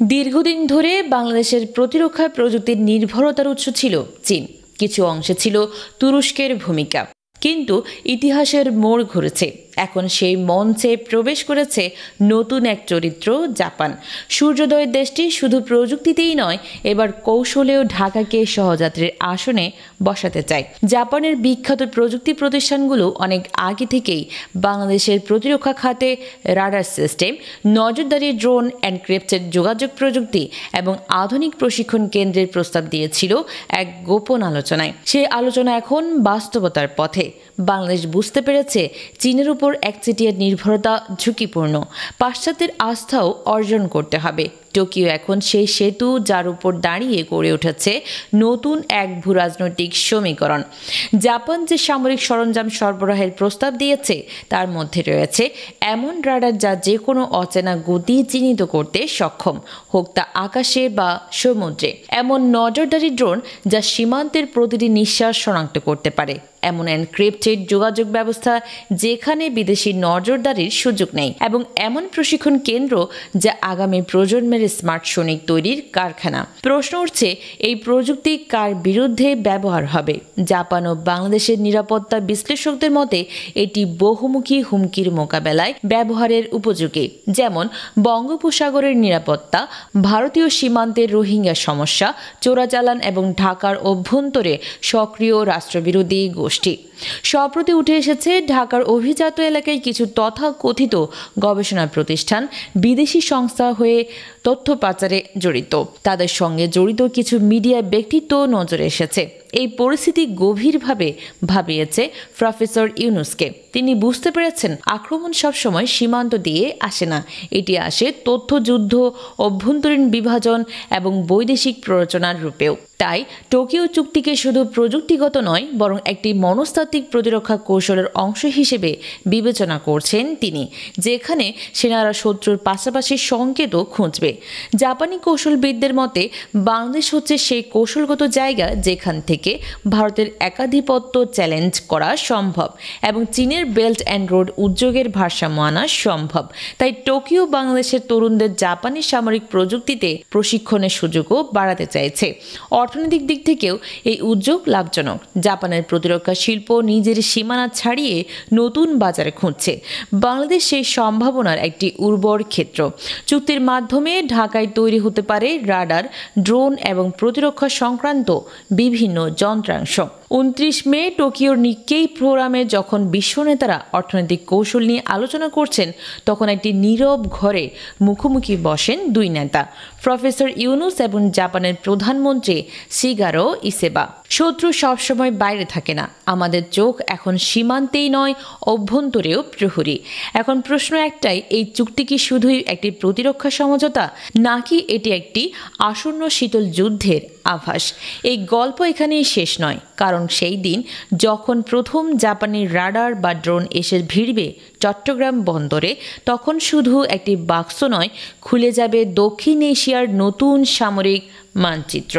দীর্ঘদিন ধরে বাংলাদেশের প্রতিরক্ষা প্রযুক্তির নির্ভরতার উৎস ছিল চীন। কিছু অংশে ছিল তুরস্কের ভূমিকা, কিন্তু ইতিহাসের মোড় ঘুরেছে। এখন সেই মঞ্চে প্রবেশ করেছে নতুন এক চরিত্র, জাপান। সূর্যোদয়ের দেশটি শুধু প্রযুক্তিতেই নয়, এবার কৌশলেও ঢাকাকে সহযাত্রীর আসনে বসাতে চায়। জাপানের বিখ্যাত প্রযুক্তি প্রতিষ্ঠানগুলো অনেক আগে থেকেই বাংলাদেশের প্রতিরক্ষা খাতে রাডার সিস্টেম, নজরদারি ড্রোন, এনক্রিপ্টেড যোগাযোগ প্রযুক্তি এবং আধুনিক প্রশিক্ষণ কেন্দ্রের প্রস্তাব দিয়েছিল এক গোপন আলোচনায়। সেই আলোচনা এখন বাস্তবতার পথে। বাংলাদেশ বুঝতে পেরেছে চীনের উপর একচেটিয়া নির্ভরতা ঝুঁকিপূর্ণ। পাশ্চাত্যের আস্থাও অর্জন করতে হবে। টোকিও এখন সেই সেতু, যার উপর দাঁড়িয়ে গড়ে উঠেছে নতুন এক ভূরাজনৈতিক সমীকরণ। জাপান যে সামরিক সরঞ্জাম সরবরাহের প্রস্তাব দিয়েছে, তার মধ্যে রয়েছে এমন রাডার যা যে কোনো অচেনা গতি চিহ্নিত করতে সক্ষম, হোক তা আকাশে বা সমুদ্রে; এমন নজরদারি ড্রোন যা সীমান্তের প্রতিটি নিঃশ্বাস শনাক্ত করতে পারে; এমন এনক্রিপ্টেড যোগাযোগ ব্যবস্থা যেখানে বিদেশি নজরদারির সুযোগ নেই; এবং এমন প্রশিক্ষণ কেন্দ্র যা আগামী প্রজন্মের স্মার্ট সৈনিক তৈরির কারখানা। প্রশ্ন উঠছে, এই প্রযুক্তি কার বিরুদ্ধে ব্যবহার হবে? জাপান ও বাংলাদেশের নিরাপত্তা বিশ্লেষকদের মতে এটি বহুমুখী হুমকির মোকাবেলায় ব্যবহারের উপযোগী, যেমন বঙ্গোপসাগরের নিরাপত্তা, ভারতীয় সীমান্তের রোহিঙ্গা সমস্যা, চোরাচালান এবং ঢাকার অভ্যন্তরে সক্রিয় রাষ্ট্রবিরোধী গোষ্ঠী। সম্প্রতি উঠে এসেছে ঢাকার অভিজাত এলাকায় কিছু তথাকথিত গবেষণা প্রতিষ্ঠান বিদেশি সংস্থা হয়ে তথ্য পাচারে জড়িত। তাদের সঙ্গে জড়িত কিছু মিডিয়া ব্যক্তিত্ব নজরে এসেছে। এই পরিস্থিতি গভীরভাবে ভাবিয়েছে প্রফেসর ইউনুসকে। তিনি বুঝতে পেরেছেন, আক্রমণ সবসময় সীমান্ত দিয়ে আসে না, এটি আসে তথ্যযুদ্ধ, অভ্যন্তরীণ বিভাজন এবং বৈদেশিক প্ররোচনার রূপেও। তাই টোকিও চুক্তিকে শুধু প্রযুক্তিগত নয়, বরং একটি মনস্তাত্ত্বিক প্রতিরক্ষা কৌশলের অংশ হিসেবে বিবেচনা করছেন তিনি, যেখানে সেনারা শত্রুর পাশাপাশি সংকেতও খুঁজবে। জাপানি কৌশলবিদদের মতে বাংলাদেশ হচ্ছে সেই কৌশলগত জায়গা যেখান থেকে ভারতের একাধিপত্য চ্যালেঞ্জ করা সম্ভব এবং চীনের বেল্ট অ্যান্ড রোড উদ্যোগের ভারসাম্য আনা সম্ভব। তাই টোকিও বাংলাদেশের তরুণদের জাপানি সামরিক প্রযুক্তিতে প্রশিক্ষণের সুযোগও বাড়াতে চাইছে। অর্থনৈতিক দিক থেকেও এই উদ্যোগ লাভজনক। জাপানের প্রতিরক্ষা শিল্প নিজের সীমানা ছাড়িয়ে নতুন বাজারে খুঁজছে। বাংলাদেশ সেই সম্ভাবনার একটি উর্বর ক্ষেত্র। চুক্তির মাধ্যমে ঢাকায় তৈরি হতে পারে রাডার, ড্রোন এবং প্রতিরক্ষা সংক্রান্ত বিভিন্ন যন্ত্রাংশ। 29 মে টোকিওর নিক্কেই ফোরামে যখন বিশ্ব নেতারা অর্থনৈতিক কৌশল নিয়ে আলোচনা করছেন, তখন একটি নীরব ঘরে মুখোমুখি বসেন দুই নেতা, প্রফেসর ইউনুস এবং জাপানের প্রধানমন্ত্রী শিগেরো ইসেবা। শত্রু সবসময় বাইরে থাকে না, আমাদের চোখ এখন সীমান্তেই নয়, অভ্যন্তরেও প্রহরী। এখন প্রশ্ন একটাই, এই চুক্তি কি শুধুই একটি প্রতিরক্ষা সমঝোতা, নাকি এটি একটি আসন্ন শীতল যুদ্ধের আভাস? এই গল্প এখানেই শেষ নয়, কারণ সেই দিন যখন প্রথম জাপানি রাডার বা ড্রোন এসে ভিড়বে চট্টগ্রাম বন্দরে, তখন শুধু একটি বাক্স নয়, খুলে যাবে দক্ষিণ এশিয়ার নতুন সামরিক মানচিত্র।